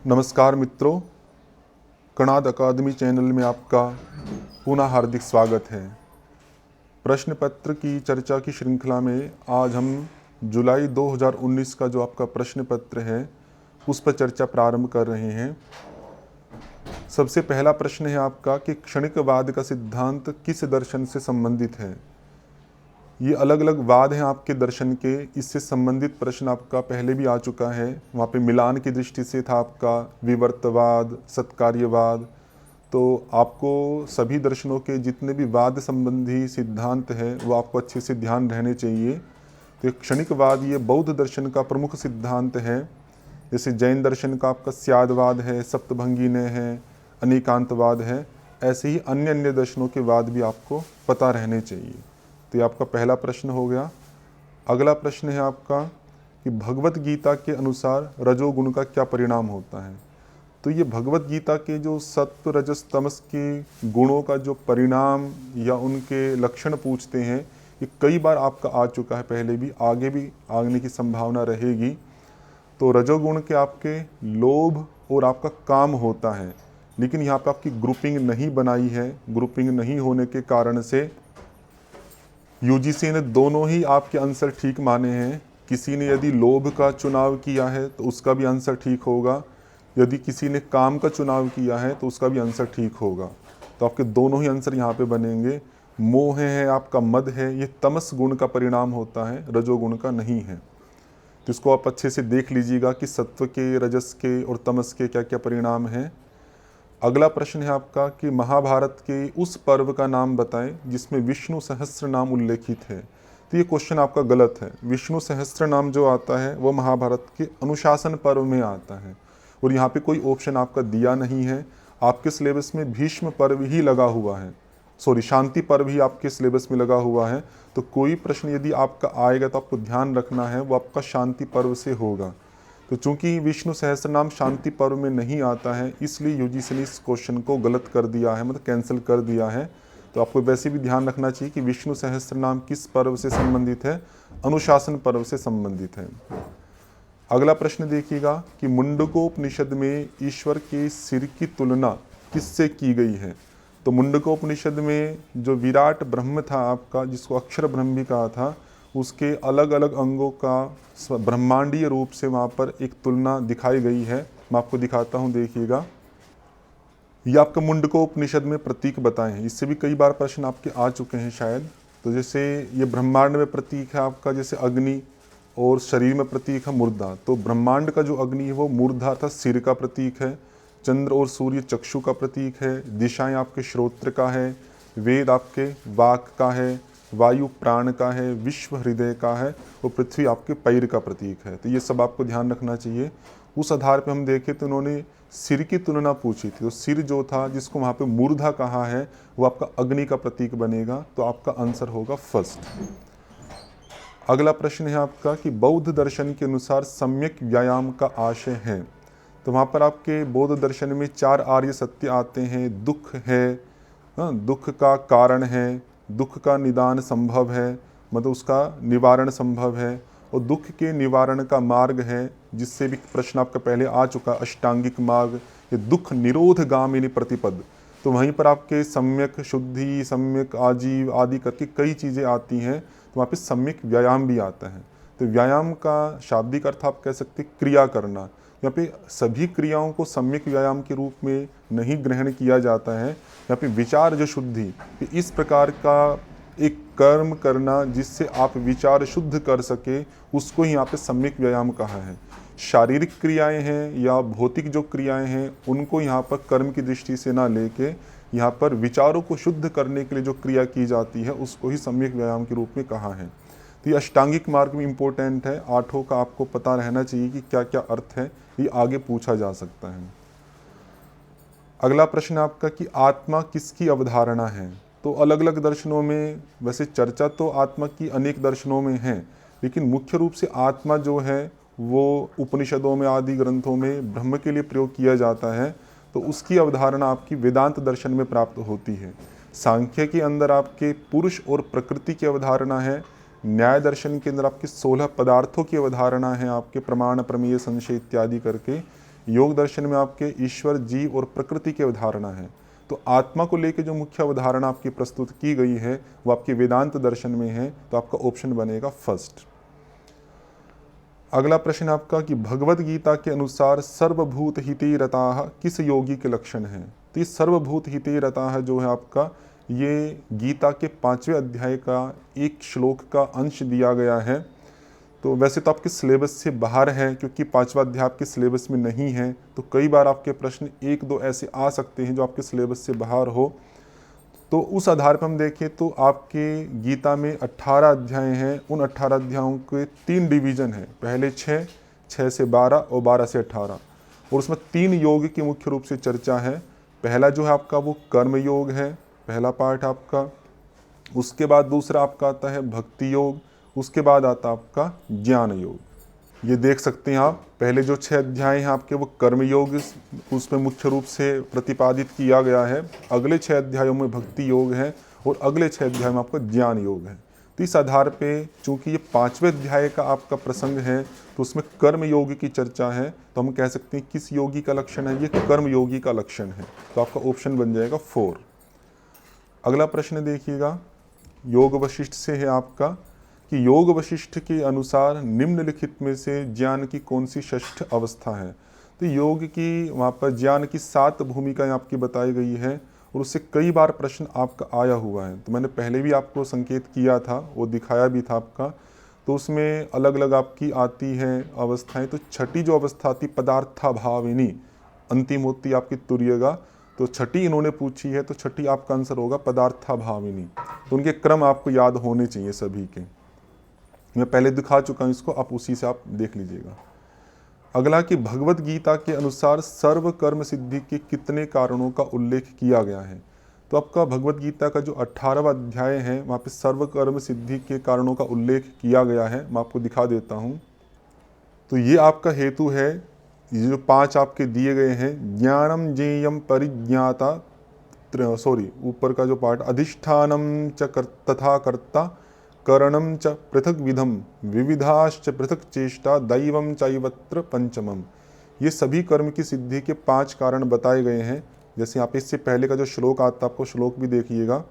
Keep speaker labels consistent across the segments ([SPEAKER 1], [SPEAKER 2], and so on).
[SPEAKER 1] नमस्कार मित्रों, कणाद अकादमी चैनल में आपका पुनः हार्दिक स्वागत है। प्रश्न पत्र की चर्चा की श्रृंखला में आज हम जुलाई 2019 का जो आपका प्रश्न पत्र है उस पर चर्चा प्रारंभ कर रहे हैं। सबसे पहला प्रश्न है आपका कि क्षणिकवाद का सिद्धांत किस दर्शन से संबंधित है। ये अलग अलग वाद हैं आपके दर्शन के, इससे संबंधित प्रश्न आपका पहले भी आ चुका है। वहाँ पे मिलान की दृष्टि से था आपका विवर्तवाद, सत्कार्यवाद। तो आपको सभी दर्शनों के जितने भी वाद संबंधी सिद्धांत हैं वो आपको अच्छे से ध्यान रहने चाहिए। तो क्षणिकवाद ये बौद्ध दर्शन का प्रमुख सिद्धांत है। जैसे जैन दर्शन का आपका स्यादवाद है, सप्तभंगीनय है, अनेकांतवाद है, ऐसे ही अन्य अन्य दर्शनों के वाद भी आपको पता रहने चाहिए। तो ये आपका पहला प्रश्न हो गया। अगला प्रश्न है आपका कि भगवत गीता के अनुसार रजोगुण का क्या परिणाम होता है। तो ये भगवत गीता के जो सत्व रजस तमस के गुणों का जो परिणाम या उनके लक्षण पूछते हैं, ये कई बार आपका आ चुका है, पहले भी आगे भी आने की संभावना रहेगी। तो रजोगुण के आपके लोभ और आपका काम होता है, लेकिन यहाँ पे आपकी ग्रुपिंग नहीं बनाई है। ग्रुपिंग नहीं होने के कारण से यूजीसी ने दोनों ही आपके आंसर ठीक माने हैं। किसी ने यदि लोभ का चुनाव किया है तो उसका भी आंसर ठीक होगा, यदि किसी ने काम का चुनाव किया है तो उसका भी आंसर ठीक होगा। तो आपके दोनों ही आंसर यहाँ पे बनेंगे। मोह है, आपका मद है, ये तमस गुण का परिणाम होता है, रजोगुण का नहीं है। तो इसको आप अच्छे से देख लीजिएगा कि सत्व के, रजस के और तमस के क्या क्या परिणाम हैं। अगला प्रश्न है आपका कि महाभारत के उस पर्व का नाम बताएं जिसमें विष्णु सहस्त्र नाम उल्लेखित है। तो ये क्वेश्चन आपका गलत है। विष्णु सहस्त्र नाम जो आता है वो महाभारत के अनुशासन पर्व में आता है, और यहाँ पे कोई ऑप्शन आपका दिया नहीं है। आपके सिलेबस में भीष्म पर्व ही लगा हुआ है, शांति पर्व ही आपके सिलेबस में लगा हुआ है। तो कोई प्रश्न यदि आपका आएगा तो आपको ध्यान रखना है वो आपका शांति पर्व से होगा। तो चूंकि विष्णु सहस्त्र नाम शांति पर्व में नहीं आता है, इसलिए यूजीसी ने इस क्वेश्चन को गलत कर दिया है, मतलब कैंसिल कर दिया है। तो आपको वैसे भी ध्यान रखना चाहिए कि विष्णु सहस्त्र नाम किस पर्व से संबंधित है, अनुशासन पर्व से संबंधित है। अगला प्रश्न देखिएगा कि मुंडकोपनिषद में ईश्वर के सिर की तुलना किससे की गई है। तो मुंडकोपनिषद में जो विराट ब्रह्म था आपका, जिसको अक्षर ब्रह्म भी कहा था, उसके अलग अलग अंगों का ब्रह्मांडीय रूप से वहाँ पर एक तुलना दिखाई गई है। मैं आपको दिखाता हूँ, देखिएगा। ये आपका मुंडकोपनिषद में प्रतीक बताए हैं। इससे भी कई बार प्रश्न आपके आ चुके हैं शायद। तो जैसे ये ब्रह्मांड में प्रतीक है आपका जैसे अग्नि, और शरीर में प्रतीक है मूर्धा। तो ब्रह्मांड का जो अग्नि है वो मूर्धा अर्थात सिर का प्रतीक है, चंद्र और सूर्य चक्षु का प्रतीक है, दिशाएं आपके श्रोत्र का है, वेद आपके वाक का है, वायु प्राण का है, विश्व हृदय का है, और पृथ्वी आपके पैर का प्रतीक है। तो ये सब आपको ध्यान रखना चाहिए। उस आधार पे हम देखें तो उन्होंने सिर की तुलना पूछी थी। तो सिर जो था, जिसको वहाँ पे मूर्धा कहा है, वो आपका अग्नि का प्रतीक बनेगा। तो आपका आंसर होगा फर्स्ट। अगला प्रश्न है आपका कि बौद्ध दर्शन के अनुसार सम्यक व्यायाम का आशय है। तो वहाँ पर आपके बौद्ध दर्शन में 4 आर्य सत्य आते हैं। दुख है, दुख का कारण है, दुख का निदान संभव है, मतलब उसका निवारण संभव है, और दुख के निवारण का मार्ग है, जिससे भी प्रश्न आपका पहले आ चुका, अष्टांगिक मार्ग, ये दुख निरोध गामिनी प्रतिपद। तो वहीं पर आपके सम्यक शुद्धि, सम्यक आजीव आदि करके कई चीज़ें आती हैं। तो वहाँ पे सम्यक व्यायाम भी आता है। तो व्यायाम का शाब्दिक अर्थ आप कह सकते क्रिया करना। यहाँ पे सभी क्रियाओं को सम्यक व्यायाम के रूप में नहीं ग्रहण किया जाता है। यहाँ पे विचार जो शुद्धि, इस प्रकार का एक कर्म करना जिससे आप विचार शुद्ध कर सके, उसको ही यहाँ पे सम्यक व्यायाम कहा है। शारीरिक क्रियाएं हैं या भौतिक जो क्रियाएं हैं, उनको यहाँ पर कर्म की दृष्टि से ना लेके यहाँ पर विचारों को शुद्ध करने के लिए जो क्रिया की जाती है, उसको ही सम्यक व्यायाम के रूप में कहा है। तो ये अष्टांगिक मार्ग भी इम्पोर्टेंट है। 8 का आपको पता रहना चाहिए कि क्या क्या अर्थ है, ये आगे पूछा जा सकता है। अगला प्रश्न आपका कि आत्मा किसकी अवधारणा है। तो अलग अलग दर्शनों में वैसे चर्चा तो आत्मा की अनेक दर्शनों में है, लेकिन मुख्य रूप से आत्मा जो है वो उपनिषदों में आदि ग्रंथों में ब्रह्म के लिए प्रयोग किया जाता है। तो उसकी अवधारणा आपकी वेदांत दर्शन में प्राप्त होती है। सांख्य के अंदर आपके पुरुष और प्रकृति की अवधारणा है। न्याय दर्शन के अंदर आपके 16 पदार्थों की अवधारणा है, आपके प्रमाण प्रमेय संशय इत्यादि करके। योग दर्शन में आपके ईश्वर, जीव और प्रकृति की अवधारणा है। तो आत्मा को लेकर जो मुख्य अवधारणा आपकी प्रस्तुत की गई है वो आपके वेदांत दर्शन में है, तो आपका ऑप्शन बनेगा फर्स्ट। अगला प्रश्न आपका कि भगवत गीता के अनुसार सर्वभूत हिते रताः किस योगी के लक्षण हैं। तो ये सर्वभूत हिते रताः जो है आपका, ये गीता के 5वें अध्याय का एक श्लोक का अंश दिया गया है। तो वैसे तो आपके सिलेबस से बाहर है, क्योंकि 5वां अध्याय आपके सिलेबस में नहीं है, तो कई बार आपके प्रश्न 1-2 ऐसे आ सकते हैं जो आपके सिलेबस से बाहर हो। तो उस आधार पर हम देखें तो आपके गीता में 18 अध्याय हैं। उन 18 अध्यायों के 3 डिवीजन हैं, पहले 6, 6 से 12 और 12 से 18, और उसमें 3 योग की मुख्य रूप से चर्चा है। पहला जो है आपका वो कर्म योग है, पहला पार्ट आपका। उसके बाद दूसरा आपका आता है भक्ति योग, उसके बाद आता है आपका ज्ञान योग। ये देख सकते हैं आप, पहले जो 6 अध्याय हैं आपके वो कर्म योग, उसमें मुख्य रूप से प्रतिपादित किया गया है। अगले 6 अध्यायों में भक्ति योग है और अगले 6 अध्याय में आपका ज्ञान योग है। तो इस आधार पे चूंकि ये 5वें अध्याय का आपका प्रसंग है, तो उसमें कर्म योग की चर्चा है, तो हम कह सकते हैं किस योगी का लक्षण है, ये कर्म योगी का लक्षण है। तो आपका ऑप्शन बन जाएगा 4। अगला प्रश्न देखिएगा, योग वशिष्ठ से है आपका कि योग वशिष्ठ के अनुसार निम्नलिखित में से ज्ञान की कौन सी षष्ठ अवस्था है। तो योग की वहाँ पर ज्ञान की 7 भूमिकाएं आपकी बताई गई है और उससे कई बार प्रश्न आपका आया हुआ है। तो मैंने पहले भी आपको संकेत किया था, वो दिखाया भी था आपका। तो उसमें अलग अलग आपकी आती हैं अवस्थाएं। तो छठी जो अवस्था आती पदार्थाभाविनी, अंतिम होती आपकी तुर्यगा, तो छठी इन्होंने पूछी है, तो छठी आपका आंसर होगा पदार्थाभाविनी। तो उनके क्रम आपको याद होने चाहिए सभी के, मैं पहले दिखा चुका हूँ इसको, आप उसी से आप देख लीजिएगा। अगला कि भगवत गीता के अनुसार सर्व कर्म सिद्धि के कितने कारणों का उल्लेख किया गया है। तो आपका भगवत गीता का जो 18वां अध्याय है वहाँ पे सर्व कर्म सिद्धि के कारणों का उल्लेख किया गया है। मैं आपको दिखा देता हूँ। तो ये आपका हेतु है, ये जो 5 आपके दिए गए हैं, ज्ञानम ज्ञेयम परिज्ञाता, ऊपर का जो पार्ट, अधिष्ठानम च तथा कर्ता, करणम च पृथक विधम, विविधाश्च पृथक चेष्टा, दैवम चैवत्र पंचमम। ये सभी कर्म की सिद्धि के 5 कारण बताए गए हैं। जैसे यहाँ पे इससे पहले का जो श्लोक आता, आपको श्लोक भी देखिएगा।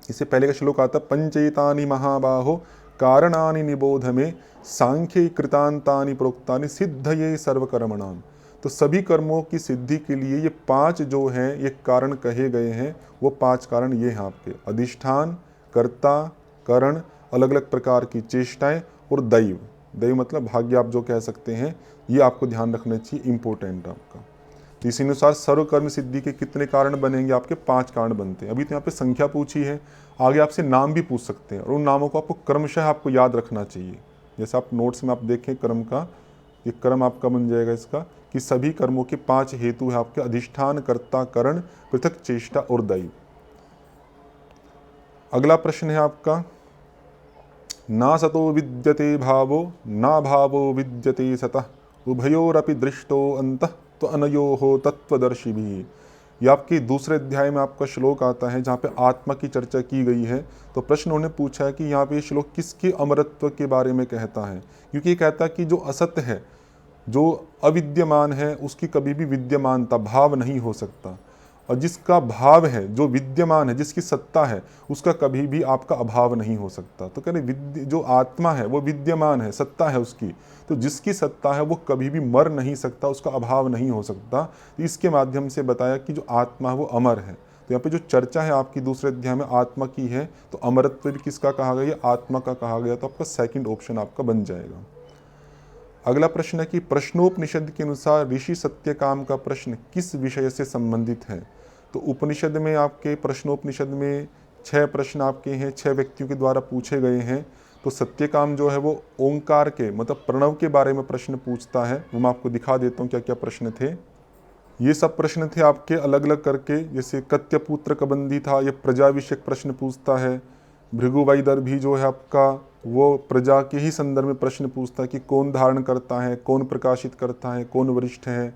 [SPEAKER 1] इससे पहले का श्लोक आता, पंचैतानि महाबाहो कारणानि निबोध में, सांख्य कृतांतानि प्रोक्तानि सिद्धये सर्वकर्मणाम। तो सभी कर्मों की सिद्धि के लिए ये 5 जो हैं ये कारण कहे गए हैं। वो 5 कारण ये हैं आपके, अधिष्ठान, कर्ता, करण, अलग अलग प्रकार की चेष्टाएं और दैव। दैव मतलब भाग्य आप जो कह सकते हैं, ये आपको ध्यान रखना चाहिए, इंपॉर्टेंट आपका। तो इसी अनुसार सर्वकर्म सिद्धि के कितने कारण बनेंगे, आपके 5 कारण बनते हैं। अभी तो यहाँ पे संख्या पूछी है, आगे आपसे नाम भी पूछ सकते हैं और उन नामों को आपको क्रमशः आपको याद रखना चाहिए। जैसे आप नोट्स में आप देखें क्रम का, ये क्रम आपका बन जाएगा इसका कि सभी कर्मों के 5 हेतु है आपके, अधिष्ठान, कर्ता, करण, पृथक चेष्टा और दैव। अगला प्रश्न है आपका, ना सतो विद्यते भावो ना भावो विद्यते सतः, उभयोरपि दृष्टो अंतः तो अनयोः तत्वदर्शी भी। ये आपकी दूसरे अध्याय में आपका श्लोक आता है जहाँ पे आत्मा की चर्चा की गई है। तो प्रश्न उन्होंने पूछा है कि यहाँ पे श्लोक किसके अमरत्व के बारे में कहता है, क्योंकि ये कहता है कि जो असत्य है, जो अविद्यमान है, उसकी कभी भी विद्यमानता, भाव नहीं हो सकता, और जिसका भाव है, जो विद्यमान है, जिसकी सत्ता है, उसका कभी भी आपका अभाव नहीं हो सकता। तो कह रहे जो आत्मा है वो विद्यमान है, सत्ता है उसकी, तो जिसकी सत्ता है वो कभी भी मर नहीं सकता, उसका अभाव नहीं हो सकता। तो इसके माध्यम से बताया कि जो आत्मा है वो अमर है। तो यहाँ पे जो चर्चा है आपकी दूसरे अध्याय में आत्मा की है, तो अमरत्व भी किसका कहा गया, आत्मा का कहा गया। तो आपका सेकंड ऑप्शन आपका बन जाएगा। अगला प्रश्न है कि प्रश्नोपनिषद के अनुसार ऋषि सत्यकाम का प्रश्न किस विषय से संबंधित है। तो उपनिषद में आपके प्रश्नोपनिषद में 6 प्रश्न आपके हैं, 6 व्यक्तियों के द्वारा पूछे गए हैं। तो सत्यकाम जो है वो ओंकार के मतलब प्रणव के बारे में प्रश्न पूछता है। वो मैं आपको दिखा देता हूँ क्या क्या प्रश्न थे। ये सब प्रश्न थे आपके अलग अलग करके, जैसे कत्यपुत्र कबंधी था, ये प्रजा विषयक प्रश्न पूछता है। भृगुवैदर भी जो है आपका वो प्रजा के ही संदर्भ में प्रश्न पूछता है कि कौन धारण करता है, कौन प्रकाशित करता है, कौन वरिष्ठ है।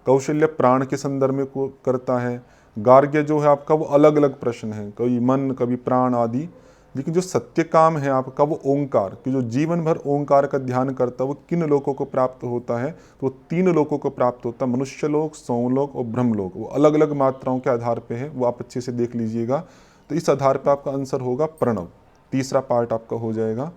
[SPEAKER 1] कौशल्य प्राण के संदर्भ में करता है। गार्ग्य जो है आपका वो अलग अलग प्रश्न है, कभी मन, कभी प्राण आदि। लेकिन जो सत्य काम है आपका वो ओंकार, कि जो जीवन भर ओंकार का ध्यान करता है वो किन लोकों को प्राप्त होता है, तो वो 3 लोकों को प्राप्त होता है, मनुष्य लोक, सोमलोक और ब्रह्मलोक। वो अलग अलग मात्राओं के आधार पे है, वो आप अच्छे से देख लीजिएगा। तो इस आधार पे आपका आंसर होगा प्रणव, तीसरा पार्ट आपका हो जाएगा।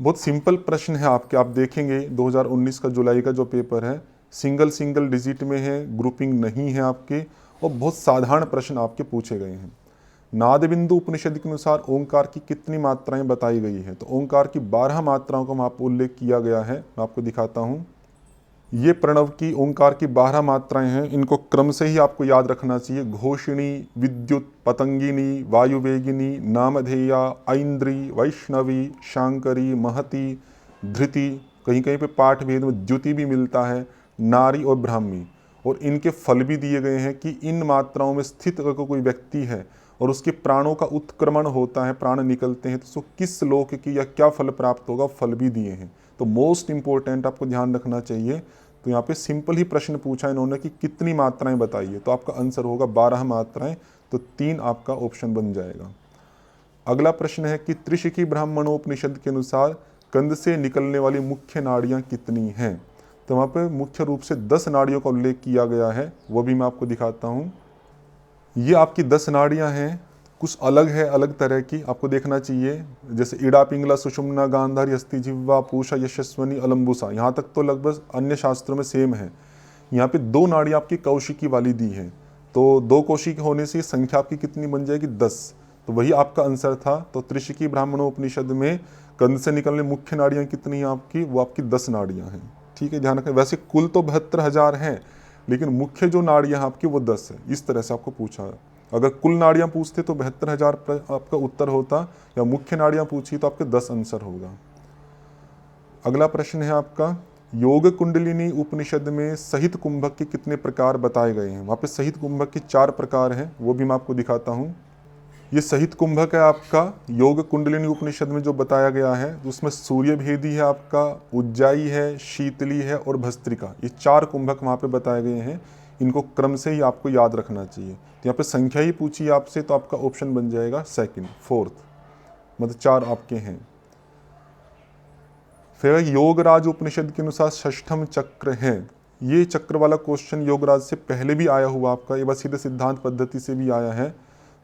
[SPEAKER 1] बहुत सिंपल प्रश्न है आपके, आप देखेंगे 2019 का जुलाई का जो पेपर है सिंगल डिजिट में है, ग्रुपिंग नहीं है आपके, और बहुत साधारण प्रश्न आपके पूछे गए हैं। नाद बिंदु उपनिषद के अनुसार ओंकार की कितनी मात्राएं बताई गई हैं, तो ओंकार की 12 मात्राओं का वहाँ पर उल्लेख किया गया है। मैं आपको दिखाता हूँ, ये प्रणव की ओंकार की 12 मात्राएं हैं। इनको क्रम से ही आपको याद रखना चाहिए। घोषिणी, विद्युत, पतंगिनी, वायुवेगिनी, नामधेया, ऐन्द्री, वैष्णवी, शांकरी, महती, धृति, कहीं कहीं पे पाठ भेद में द्युति भी मिलता है, नारी और ब्राह्मी। और इनके फल भी दिए गए हैं कि इन मात्राओं में स्थित अगर कोई व्यक्ति है और उसके प्राणों का उत्क्रमण होता है, प्राण निकलते हैं, तो उसको किस लोक की या क्या फल प्राप्त होगा, फल भी दिए हैं। तो मोस्ट इंपॉर्टेंट आपको ध्यान रखना चाहिए। तो यहाँ पे सिंपल ही प्रश्न पूछा इन्होंने कि कितनी मात्राएं बताइए, तो आपका आंसर होगा 12 मात्राएं, तो 3 आपका ऑप्शन बन जाएगा। अगला प्रश्न है कि त्रिशिकी ब्राह्मणोपनिषद के अनुसार कंद से निकलने वाली मुख्य नाड़ियाँ कितनी हैं, तो वहाँ पे मुख्य रूप से 10 नाड़ियों का उल्लेख किया गया है, वो भी मैं आपको दिखाता हूँ। ये आपकी 10 नाड़ियाँ हैं, कुछ अलग है, अलग तरह की आपको देखना चाहिए। जैसे इड़ा, पिंगला, सुषुम्ना, गांधारी, हस्ती, जिह्वा, पूषा, यशस्वनी, अलम्बुसा, यहाँ तक तो लगभग अन्य शास्त्रों में सेम है। यहाँ पे 2 नाड़ियाँ आपकी कौशिकी वाली दी हैं, तो 2 कौशिकी होने से संख्या आपकी कितनी बन जाएगी, 10। तो वही आपका आंसर था। तो त्रिशिकी ब्राह्मणोपनिषद में कंद से निकलने मुख्य नाड़ियाँ कितनी हैं आपकी, वो आपकी 10 नाड़ियाँ हैं। ठीक है, ध्यान रखें। वैसे कुल तो 72,000 हैं, लेकिन मुख्य जो नाड़ियाँ हैं आपकी वो 10 है। इस तरह से आपको पूछा है। अगर कुल नाड़ियाँ पूछते तो 72,000 आपका उत्तर होता, या मुख्य नाड़ियाँ पूछी तो आपके 10 आंसर होगा। अगला प्रश्न है आपका, योग कुंडलिनी उपनिषद में सहित कुंभक के कितने प्रकार बताए गए हैं। वहाँ पे सहित कुंभक के 4 प्रकार हैं, वो भी मैं आपको दिखाता हूँ। ये सहित कुंभक है आपका योग कुंडलिनी उपनिषद में जो बताया गया है, उसमें सूर्य भेदी है आपका, उज्जाई है, शीतली है और भस्त्रिका, ये 4 कुंभक वहाँ पे बताए गए हैं। इनको क्रम से ही आपको याद रखना चाहिए। तो यहाँ पे संख्या ही पूछी आपसे, तो आपका ऑप्शन बन जाएगा सेकंड, फोर्थ, मतलब 4 आपके हैं। फिर योगराज उपनिषद के अनुसार षष्ठम चक्र है। ये चक्र वाला क्वेश्चन योगराज से पहले भी आया हुआ आपका, ये बस सीधे सिद्धांत पद्धति से भी आया है।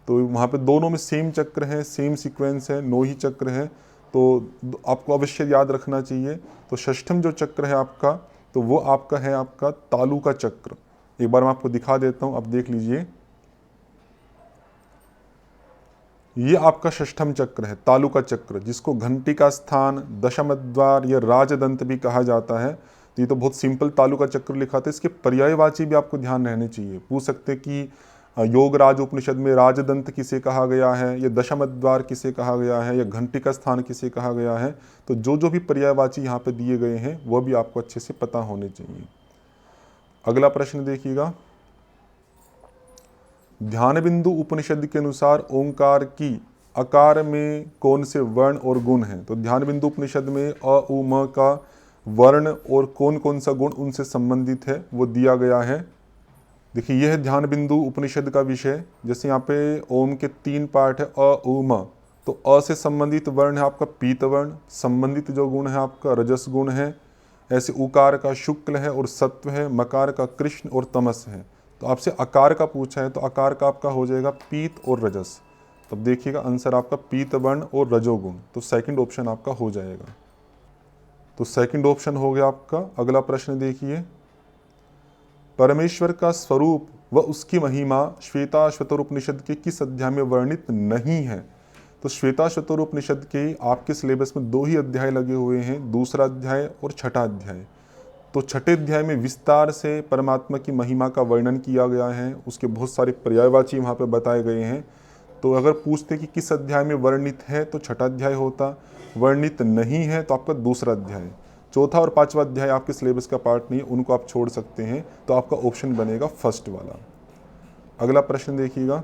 [SPEAKER 1] तो वहाँ पे दोनों में सेम चक्र है, सेम सीक्वेंस है, 9 ही चक्र है, तो आपको अवश्य याद रखना चाहिए। तो षष्ठम जो चक्र है आपका, तो वो आपका है आपका तालु का चक्र। एक बार मैं आपको दिखा देता हूँ, आप देख लीजिए। ये आपका षष्ठम चक्र है, तालु का चक्र, जिसको घंटी का स्थान, दशमद्वार या राजदंत भी कहा जाता है। तो ये तो बहुत सिंपल तालु का चक्र लिखा था। इसके पर्यायवाची भी आपको ध्यान रहने चाहिए। पूछ सकते कि योगराज उपनिषद में राजदंत किसे कहा गया है, या दशमद्वार किसे कहा गया है, या घंटी का स्थान किसे कहा गया है। तो जो भी पर्यायवाची यहाँ पे दिए गए हैं वह भी आपको अच्छे से पता होने चाहिए। अगला प्रश्न देखिएगा, ध्यान बिंदु उपनिषद के अनुसार ओंकार की अकार में कौन से वर्ण और गुण हैं। तो ध्यान बिंदु उपनिषद में अ, उ, म का वर्ण और कौन कौन सा गुण उनसे संबंधित है वो दिया गया है। देखिए, यह है ध्यान बिंदु उपनिषद का विषय। जैसे यहाँ पे ओम के 3 पार्ट है, अ, उ, म। तो अ से संबंधित वर्ण है आपका पीत वर्ण, संबंधित जो गुण है आपका रजस गुण है। ऐसे उकार का शुक्ल है और सत्व है, मकार का कृष्ण और तमस है। तो आपसे अकार का पूछा है, तो अकार का आपका हो जाएगा पीत और रजस। तब देखिएगा आंसर आपका पीत वर्ण और रजोगुण, तो सेकंड ऑप्शन आपका हो जाएगा। तो सेकंड ऑप्शन हो गया आपका। अगला प्रश्न देखिए, परमेश्वर का स्वरूप व उसकी महिमा श्वेताश्वतर उपनिषद के किस अध्याय में वर्णित नहीं है। तो श्वेताश्वतर उपनिषद के आपके सिलेबस में 2 ही अध्याय लगे हुए हैं, दूसरा अध्याय और छठा अध्याय। तो छठे अध्याय में विस्तार से परमात्मा की महिमा का वर्णन किया गया है, उसके बहुत सारे पर्यायवाची वहाँ पे बताए गए हैं। तो अगर पूछते कि किस अध्याय में वर्णित है तो छठा अध्याय होता, वर्णित नहीं है तो आपका दूसरा अध्याय। चौथा और 5वां अध्याय आपके सिलेबस का पार्ट नहीं है, उनको आप छोड़ सकते हैं। तो आपका ऑप्शन बनेगा फर्स्ट वाला। अगला प्रश्न देखिएगा,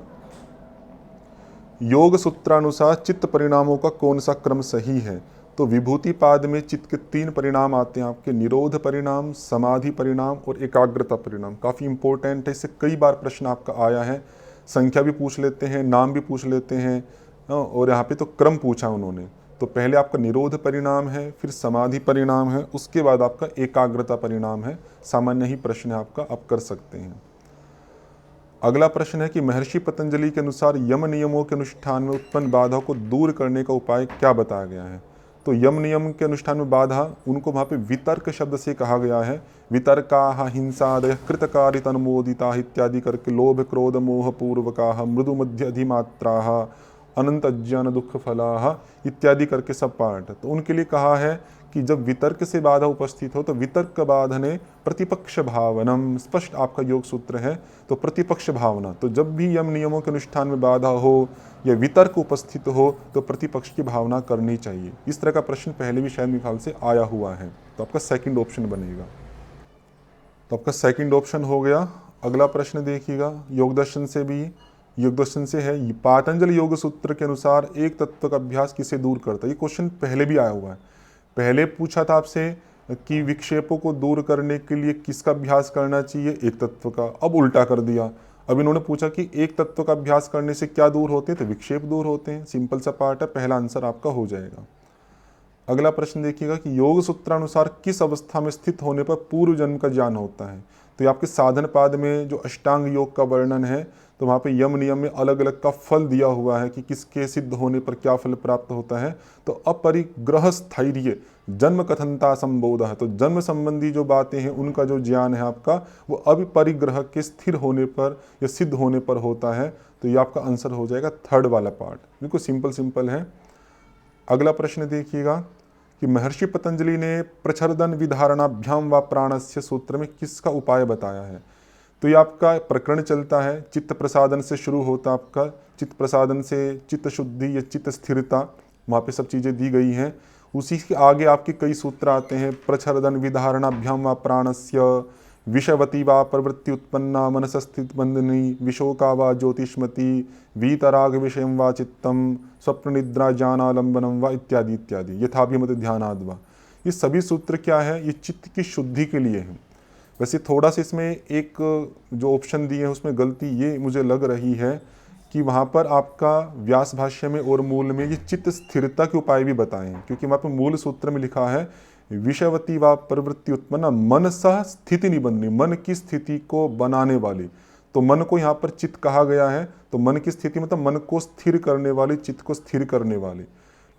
[SPEAKER 1] योग सूत्रानुसार चित्त परिणामों का कौन सा क्रम सही है। तो विभूति पाद में चित्त के 3 परिणाम आते हैं आपके, निरोध परिणाम, समाधि परिणाम और एकाग्रता परिणाम। काफ़ी इंपॉर्टेंट है, इससे कई बार प्रश्न आपका आया है। संख्या भी पूछ लेते हैं, नाम भी पूछ लेते हैं, और यहाँ पे तो क्रम पूछा उन्होंने, तो पहले आपका निरोध परिणाम है, फिर समाधि परिणाम है, उसके बाद आपका एकाग्रता परिणाम है। सामान्य ही प्रश्न है आपका, आप कर सकते हैं। अगला प्रश्न है कि महर्षि पतंजलि के अनुसार यम नियमों के अनुष्ठान में उत्पन्न बाधा को दूर करने का उपाय क्या बताया गया है? तो यम नियम के अनुष्ठान में बाधा, उनको वहाँ पे वितर्क शब्द से कहा गया है। वितर्का हिंसादय कृतकारित अनुमोदिता इत्यादि करके लोभ क्रोध मोह पूर्वका मृदु मध्य अधिमात्रा अनंत अज्ञान दुख फलाह इत्यादि करके सब पाठ। तो उनके लिए कहा है कि जब वितर्क से बाधा उपस्थित हो तो वितर्क बाधने प्रतिपक्ष भावनम, स्पष्ट आपका योग सूत्र है। तो प्रतिपक्ष भावना, तो जब भी यम नियमों के अनुष्ठान में बाधा हो या वितर्क उपस्थित हो तो प्रतिपक्ष की भावना करनी चाहिए। इस तरह का प्रश्न पहले भी शायद मेरे ख्याल से आया हुआ है, तो आपका सेकंड ऑप्शन बनेगा। तो आपका सेकंड ऑप्शन हो गया। अगला प्रश्न देखिएगा, योग दर्शन से भी, योग दर्शन से है, पातंजलि योग सूत्र के अनुसार एक तत्व का अभ्यास किसे दूर करता है? ये क्वेश्चन पहले भी आया हुआ है। पहले पूछा था आपसे कि विक्षेपों को दूर करने के लिए किसका अभ्यास करना चाहिए? एक तत्व का। अब उल्टा कर दिया, अब इन्होंने पूछा कि एक तत्व का अभ्यास करने से क्या दूर होते हैं? तो विक्षेप दूर होते हैं। सिंपल सा पार्ट है, पहला आंसर आपका हो जाएगा। अगला प्रश्न देखिएगा कि योग सूत्रानुसार किस अवस्था में स्थित होने पर पूर्व जन्म का ज्ञान होता है? तो ये आपके साधन पाद में जो अष्टांग योग का वर्णन है, तो वहाँ पे यम नियम में अलग अलग का फल दिया हुआ है कि किसके सिद्ध होने पर क्या फल प्राप्त होता है। तो अपरिग्रह स्थैर्य जन्म कथनता संबोध है, तो जन्म संबंधी जो बातें हैं उनका जो ज्ञान है आपका, वो अपरिग्रह के स्थिर होने पर या सिद्ध होने पर होता है। तो ये आपका आंसर हो जाएगा थर्ड वाला पार्ट। बिल्कुल सिंपल है। अगला प्रश्न देखिएगा कि महर्षि पतंजलि ने प्रच्छदन विधारणाभ्याम व प्राणस्य सूत्र में किसका उपाय बताया है? तो ये आपका प्रकरण चलता है, चित्त प्रसादन से शुरू होता है आपका। चित्त प्रसादन से चित्त शुद्धि या चित्त स्थिरता, वहाँ पे सब चीज़ें दी गई हैं। उसी के आगे आपके कई सूत्र आते हैं, प्रच्छदन विधारणाभ्याम व प्राणस्य, विषवती व प्रवृत्ति उत्पन्ना मनसस्थित बंधनी, विशोका व ज्योतिष्मती, वीतराग विषयम व चित्तम, स्वप्न निद्रा ज्ञानालंबनम व इत्यादि इत्यादि, यथाभिमत ध्यानाद व। ये सभी सूत्र क्या है? ये चित्त की शुद्धि के लिए हैं। वैसे थोड़ा सा इसमें एक जो ऑप्शन दिए हैं उसमें गलती ये मुझे लग रही है कि वहाँ पर आपका व्यास भाष्य में और मूल में ये चित्त स्थिरता के उपाय भी बताए हैं, क्योंकि वहाँ पर मूल सूत्र में लिखा है विषयवती व प्रवृत्ति उत्पन्न मन सह स्थिति निबंधनी, मन की स्थिति को बनाने वाली। तो मन को यहाँ पर चित्त कहा गया है, तो मन की स्थिति मतलब मन को स्थिर करने वाली, चित्त को स्थिर करने वाली।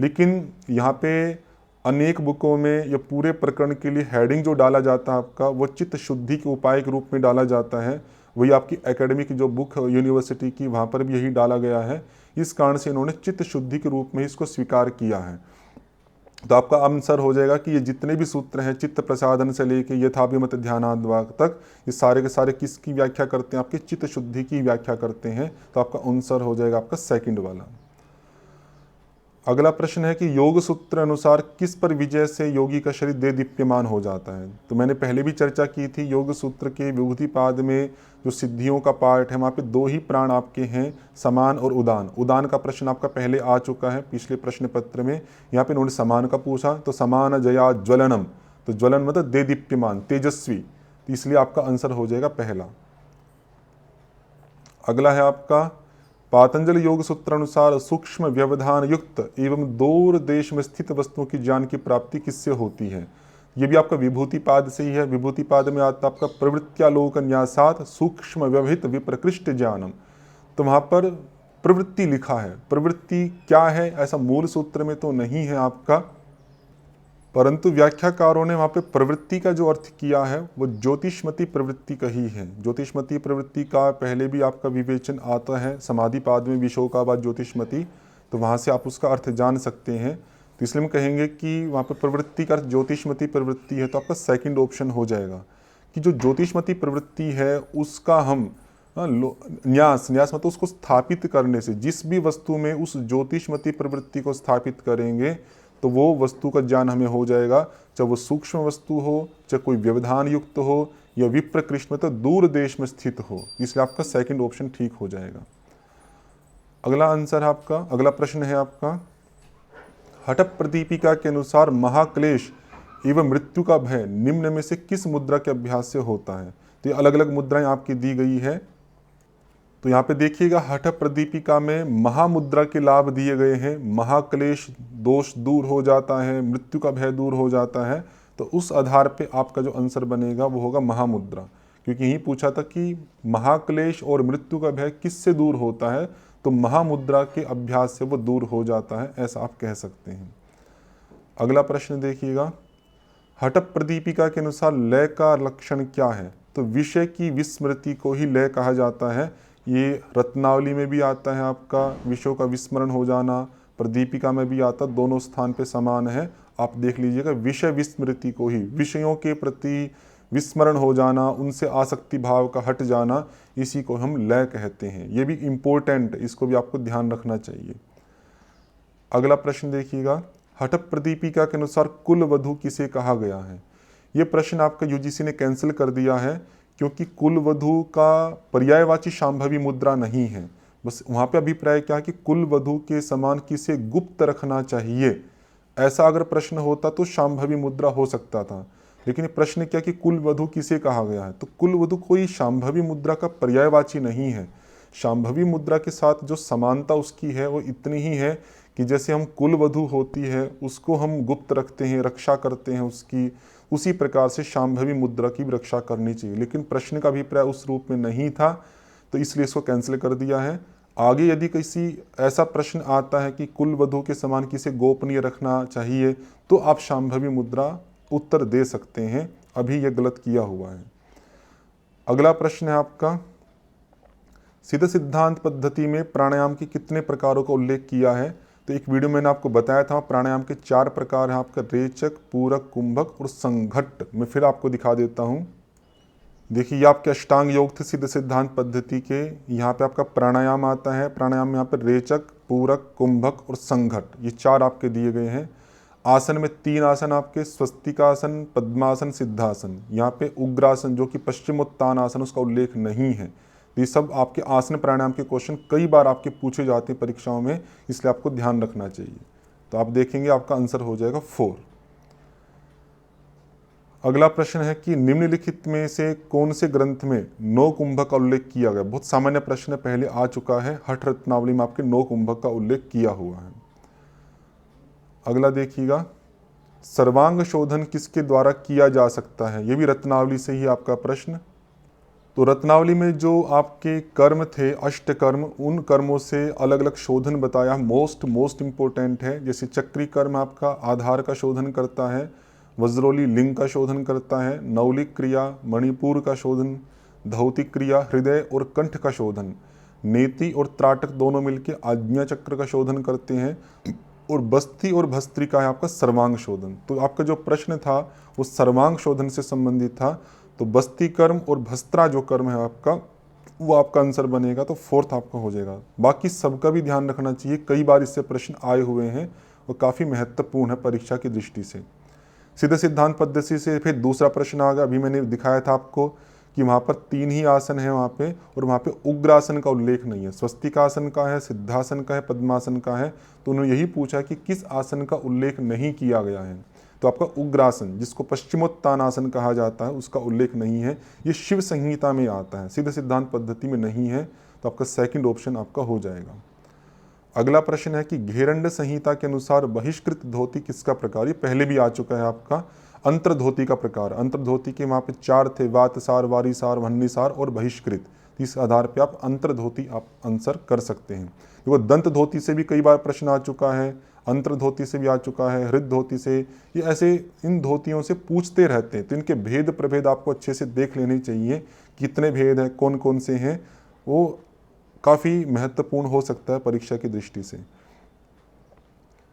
[SPEAKER 1] लेकिन यहाँ पे अनेक बुकों में या पूरे प्रकरण के लिए हेडिंग जो डाला जाता है आपका, वो चित्त शुद्धि के उपाय के रूप में डाला जाता है। वही आपकी एकेडमिक जो बुक यूनिवर्सिटी की, वहाँ पर भी यही डाला गया है। इस कारण से इन्होंने चित्त शुद्धि के रूप में इसको स्वीकार किया है। तो आपका आंसर हो जाएगा कि ये जितने भी सूत्र हैं, चित्त प्रसादन से लेके यथाभिमत ध्यानाद्वा तक, ये सारे के सारे किसकी व्याख्या करते हैं? आपकी चित्त शुद्धि की व्याख्या करते हैं। तो आपका आंसर हो जाएगा आपका सेकंड वाला। अगला प्रश्न है कि योग सूत्र अनुसार किस पर विजय से योगी का शरीर देदीप्यमान हो जाता है? तो मैंने पहले भी चर्चा की थी, योग सूत्र के विभूति पाद में जो सिद्धियों का पार्ट है, वहाँ पे दो ही प्राण आपके हैं, समान और उदान। उदान का प्रश्न आपका पहले आ चुका है पिछले प्रश्न पत्र में। यहाँ पे इन्होंने समान का पूछा, तो समान जया ज्वलनम, तो ज्वलन मतलब देदीप्यमान, तेजस्वी, तो इसलिए आपका आंसर हो जाएगा पहला। अगला है आपका पातंजलि योग सूत्र अनुसार सूक्ष्म व्यवधान युक्त एवं दूर देश में स्थित वस्तुओं की ज्ञान की प्राप्ति किससे होती है? ये भी आपका विभूति पाद से ही है। विभूति पाद में आता आपका प्रवृत्त्यालोक न्यासात सूक्ष्म व्यवहित विप्रकृष्ट ज्ञानम। तो वहाँ पर प्रवृत्ति लिखा है, प्रवृत्ति क्या है ऐसा मूल सूत्र में तो नहीं है आपका, परंतु व्याख्याकारों ने वहाँ पे प्रवृत्ति का जो अर्थ किया है वो ज्योतिष्मती प्रवृत्ति का ही है। ज्योतिष्मती प्रवृत्ति का पहले भी आपका विवेचन आता है समाधि पाद में, विशोका व ज्योतिष्मती, तो वहाँ से आप उसका अर्थ जान सकते हैं। तो इसलिए हम कहेंगे कि वहाँ पे प्रवृत्ति का अर्थ ज्योतिष्मती प्रवृत्ति है। तो आपका सेकंड ऑप्शन हो जाएगा कि जो ज्योतिष्मती प्रवृत्ति है उसका हम न्यास मतलब उसको स्थापित करने से, जिस भी वस्तु में उस ज्योतिष्मती प्रवृत्ति को स्थापित करेंगे तो वो वस्तु का ज्ञान हमें हो जाएगा, चाहे वो सूक्ष्म वस्तु हो, चाहे कोई व्यवधान युक्त हो या विप्रकृष्ट मतलब दूर देश में स्थित हो। इसलिए आपका सेकंड ऑप्शन ठीक हो जाएगा। अगला आंसर आपका, अगला प्रश्न है आपका, हठ प्रदीपिका के अनुसार महाक्लेश एवं मृत्यु का भय निम्न में से किस मुद्रा के अभ्यास से होता है? तो ये अलग अलग मुद्राएं आपकी दी गई है। तो यहाँ पे देखिएगा हठ प्रदीपिका में महामुद्रा के लाभ दिए गए हैं। महाक्लेश दोष दूर हो जाता है, मृत्यु का भय दूर हो जाता है। तो उस आधार पे आपका जो आंसर बनेगा वो होगा महामुद्रा, क्योंकि यही पूछा था कि महाक्लेश और मृत्यु का भय किससे दूर होता है, तो महामुद्रा के अभ्यास से वो दूर हो जाता है, ऐसा आप कह सकते हैं। अगला प्रश्न देखिएगा, हठ प्रदीपिका के अनुसार लय का लक्षण क्या है? तो विषय की विस्मृति को ही लय कहा जाता है। ये रत्नावली में भी आता है, आपका विषयों का विस्मरण हो जाना, प्रदीपिका में भी आता, दोनों स्थान पे समान है। आप देख लीजिएगा, विषय विस्मृति को ही, विषयों के प्रति विस्मरण हो जाना, उनसे आसक्ति भाव का हट जाना, इसी को हम लय कहते हैं। ये भी इम्पोर्टेंट, इसको भी आपको ध्यान रखना चाहिए। अगला प्रश्न देखिएगा, हठ प्रदीपिका के अनुसार कुल वधु किसे कहा गया है? ये प्रश्न आपका यूजीसी ने कैंसिल कर दिया है, क्योंकि कुल वधु का पर्यायवाची शांभवी मुद्रा नहीं है। बस वहाँ पे अभिप्राय क्या है कि कुल वधु के समान किसे गुप्त रखना चाहिए, ऐसा अगर प्रश्न होता तो शांभवी मुद्रा हो सकता था। लेकिन प्रश्न क्या कि कुल वधु किसे कहा गया है, तो कुल वधु कोई शांभवी मुद्रा का पर्यायवाची नहीं है। शांभवी मुद्रा के साथ जो समानता उसकी है वो इतनी ही है कि जैसे हम कुल वधु होती है उसको हम गुप्त रखते हैं, रक्षा करते हैं उसकी, उसी प्रकार से शांभवी मुद्रा की भी रक्षा करनी चाहिए। लेकिन प्रश्न का अभिप्राय उस रूप में नहीं था, तो इसलिए इसको कैंसिल कर दिया है। आगे यदि किसी ऐसा प्रश्न आता है कि कुल वधु के समान किसे गोपनीय रखना चाहिए, तो आप शांभवी मुद्रा उत्तर दे सकते हैं। अभी यह गलत किया हुआ है। अगला प्रश्न है आपका, सिद्ध सिद्धांत पद्धति में प्राणायाम के कितने प्रकारों का उल्लेख किया है? तो एक वीडियो मैंने आपको बताया था, प्राणायाम के 4 प्रकार हैं आपका, रेचक, पूरक, कुंभक और संघट्ट। मैं फिर आपको दिखा देता हूँ। देखिए, ये आपके अष्टांग योग थे सिद्ध सिद्धांत पद्धति के। यहाँ पे आपका प्राणायाम आता है। प्राणायाम में यहाँ पे रेचक, पूरक, कुंभक और संघट्ट, ये 4 आपके दिए गए हैं। आसन में 3 आसन आपके, स्वस्तिकासन, पद्मासन, सिद्धासन। यहाँ पे उग्रासन जो कि पश्चिमोत्तान आसन, उसका उल्लेख नहीं है। ये सब आपके आसन प्राणायाम के क्वेश्चन कई बार आपके पूछे जाते हैं परीक्षाओं में, इसलिए आपको ध्यान रखना चाहिए। तो आप देखेंगे आपका आंसर हो जाएगा 4। अगला प्रश्न है कि निम्नलिखित में से कौन से ग्रंथ में 9 कुंभक का उल्लेख किया गया? बहुत सामान्य प्रश्न पहले आ चुका है, हठ रत्नावली में आपके 9 कुंभक का उल्लेख किया हुआ है। अगला देखिएगा, सर्वांग शोधन किसके द्वारा किया जा सकता है? ये भी रत्नावली से ही आपका प्रश्न। तो रत्नावली में जो आपके कर्म थे, अष्ट कर्म, उन कर्मों से अलग अलग शोधन बताया, मोस्ट इंपॉर्टेंट है। जैसे चक्री कर्म आपका आधार का शोधन करता है, वज्रोली लिंग का शोधन करता है, नौलिक क्रिया मणिपुर का शोधन, धौतिक क्रिया हृदय और कंठ का शोधन, नेति और त्राटक दोनों मिलकर आज्ञा चक्र का शोधन करते हैं, और बस्ती और भस्त्रिका है आपका सर्वांग शोधन। तो आपका जो प्रश्न था वो सर्वांग शोधन से संबंधित था। तो बस्ती कर्म और भस्त्रा जो कर्म है आपका, वो आपका आंसर बनेगा, तो 4th आपका हो जाएगा। बाकी सबका भी ध्यान रखना चाहिए, कई बार इससे प्रश्न आए हुए हैं और काफ़ी महत्वपूर्ण है परीक्षा की दृष्टि से। सिद्ध सिद्धांत पद्धति से फिर दूसरा प्रश्न आ गया। अभी मैंने दिखाया था आपको कि वहाँ पर 3 ही आसन है वहाँ पे, और वहाँ पे उग्रासन का उल्लेख नहीं है। स्वस्तिकासन का है, सिद्धासन का है, पद्मासन का है। तो उन्होंने यही पूछा कि किस आसन का उल्लेख नहीं किया गया है। तो आपका उग्रासन, जिसको पश्चिमोत्तानासन कहा जाता है, उसका उल्लेख नहीं है। ये शिव संहिता में आता है, सिद्ध सिद्धांत पद्धति में नहीं है। तो आपका सेकंड ऑप्शन आपका हो जाएगा। अगला प्रश्न है कि घेरंड संहिता के अनुसार बहिष्कृत धोती किसका प्रकार? ये पहले भी आ चुका है आपका, अंतर धोती का प्रकार। अंतर धोती के वहाँ पे 4 थे, वातसार, वारीसार, वह्निसार और बहिष्कृत। इस आधार पे आप अंतर धोती आप आंसर कर सकते हैं। देखो, दंत धोती से भी कई बार प्रश्न आ चुका है, अंतर धोती से भी आ चुका है, हृद धोती से। ये ऐसे इन धोतियों से पूछते रहते हैं, तो इनके भेद प्रभेद आपको अच्छे से देख लेने चाहिए, कितने भेद हैं, कौन कौन से हैं। वो काफ़ी महत्वपूर्ण हो सकता है परीक्षा की दृष्टि से।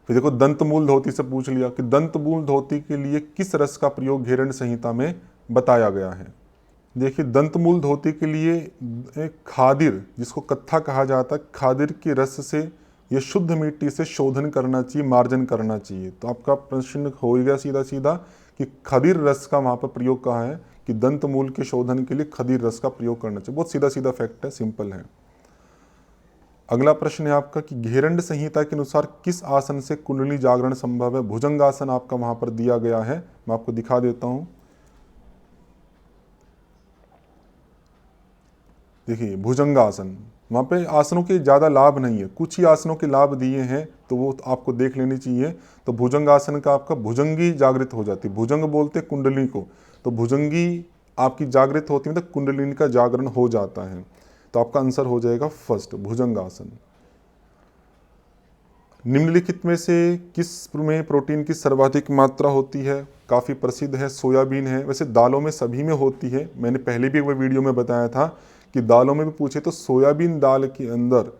[SPEAKER 1] फिर देखो, दंतमूल धोती से पूछ लिया कि दंतमूल धोती के लिए किस रस का प्रयोग घेरंड संहिता में बताया गया है। देखिए, दंतमूल धोती के लिए एक खादिर, जिसको कत्था कहा जाता है, खादिर के रस से या शुद्ध मिट्टी से शोधन करना चाहिए, मार्जन करना चाहिए। तो आपका प्रश्न हो गया सीधा सीधा कि खदीर रस का वहाँ पर प्रयोग कहा है कि दंतमूल के शोधन के लिए खदीर रस का प्रयोग करना चाहिए। बहुत सीधा सीधा फैक्ट है, सिंपल है। अगला प्रश्न है आपका कि घेरंड संहिता के अनुसार किस आसन से कुंडली जागरण संभव है? भुजंगासन आपका वहां पर दिया गया है, मैं आपको दिखा देता हूं। देखिए, भुजंगासन, वहाँ पे आसनों के ज़्यादा लाभ नहीं है, कुछ ही आसनों के लाभ दिए हैं, तो वो आपको देख लेनी चाहिए। तो भुजंग आसन का आपका भुजंगी जागृत हो जाती है, भुजंग बोलते हैं कुंडली को, तो भुजंगी आपकी जागृत होती है, मतलब कुंडलिनी का जागरण हो जाता है। तो आपका आंसर हो जाएगा फर्स्ट, भुजंग आसन। निम्नलिखित में से किस में प्रोटीन की सर्वाधिक मात्रा होती है? काफ़ी प्रसिद्ध है, सोयाबीन है। वैसे दालों में सभी में होती है, मैंने पहले भी एक वीडियो में बताया था कि दालों में भी पूछे तो सोयाबीन दाल के अंदर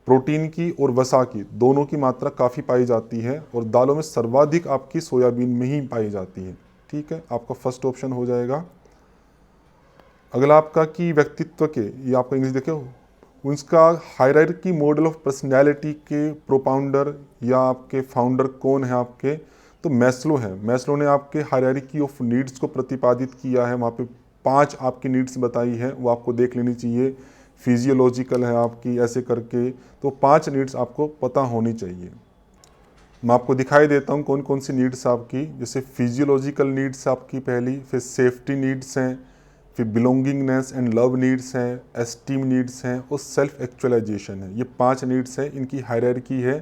[SPEAKER 1] प्रोटीन की और वसा की दोनों की मात्रा काफ़ी पाई जाती है, और दालों में सर्वाधिक आपकी सोयाबीन में ही पाई जाती है। ठीक है, आपका फर्स्ट ऑप्शन हो जाएगा। अगला आपका कि व्यक्तित्व के, ये आपका इंग्लिश देखो, उसका हायरार्की मॉडल ऑफ पर्सनैलिटी के प्रोपाउंडर या आपके फाउंडर कौन है आपके? तो मैस्लो है। मैस्लो ने आपके हायरार्की ऑफ नीड्स को प्रतिपादित किया है, वहाँ पे 5 आपकी नीड्स बताई है, वो आपको देख लेनी चाहिए। फिजियोलॉजिकल है आपकी, ऐसे करके, तो 5 नीड्स आपको पता होनी चाहिए। मैं आपको दिखाई देता हूँ कौन कौन सी नीड्स आपकी, जैसे फिजियोलॉजिकल नीड्स आपकी पहली, फिर सेफ्टी नीड्स हैं, फिर बिलोंगिंगनेस एंड लव नीड्स हैं, एस्टीम नीड्स हैं, और सेल्फ एक्चुअलाइजेशन है। ये 5 नीड्स हैं, इनकी हायरार्की है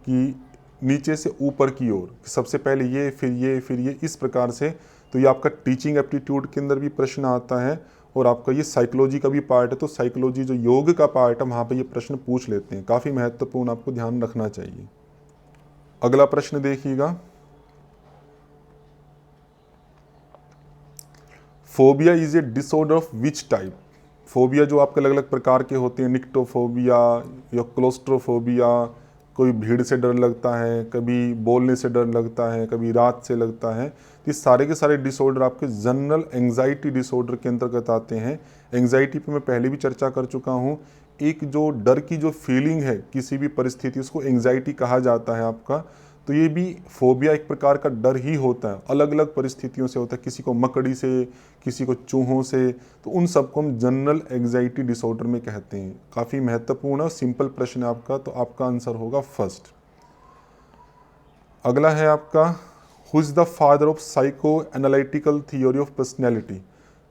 [SPEAKER 1] कि नीचे से ऊपर की ओर, सबसे पहले ये, फिर ये, फिर ये, इस प्रकार से। तो ये आपका टीचिंग एप्टीट्यूड के अंदर भी प्रश्न आता है, और आपका ये साइकोलॉजी का भी पार्ट है, तो साइकोलॉजी जो योग का पार्ट है वहाँ पर ये प्रश्न पूछ लेते हैं, काफ़ी महत्वपूर्ण, आपको ध्यान रखना चाहिए। अगला प्रश्न देखिएगा, phobia is a disorder of which type? Phobia जो आपके अलग अलग प्रकार के होते हैं, निक्टोफोबिया या क्लोस्ट्रोफोबिया, कोई भीड़ से डर लगता है, कभी बोलने से डर लगता है, कभी रात से लगता है। ये सारे के सारे डिसऑर्डर आपके जनरल एंग्जाइटी डिसऑर्डर के अंतर्गत आते हैं। एंग्जाइटी पे मैं पहले भी चर्चा कर चुका हूँ। एक जो डर की जो फीलिंग है किसी भी परिस्थिति, उसको एंग्जाइटी कहा जाता है आपका। तो ये भी फोबिया एक प्रकार का डर ही होता है, अलग अलग परिस्थितियों से होता है, किसी को मकड़ी से, किसी को चूहों से, तो उन सबको हम जनरल एंग्जाइटी डिसऑर्डर में कहते हैं। काफ़ी महत्वपूर्ण और सिंपल प्रश्न है आपका, तो आपका आंसर होगा फर्स्ट। अगला है आपका, who is the father of psycho analytical theory of personality?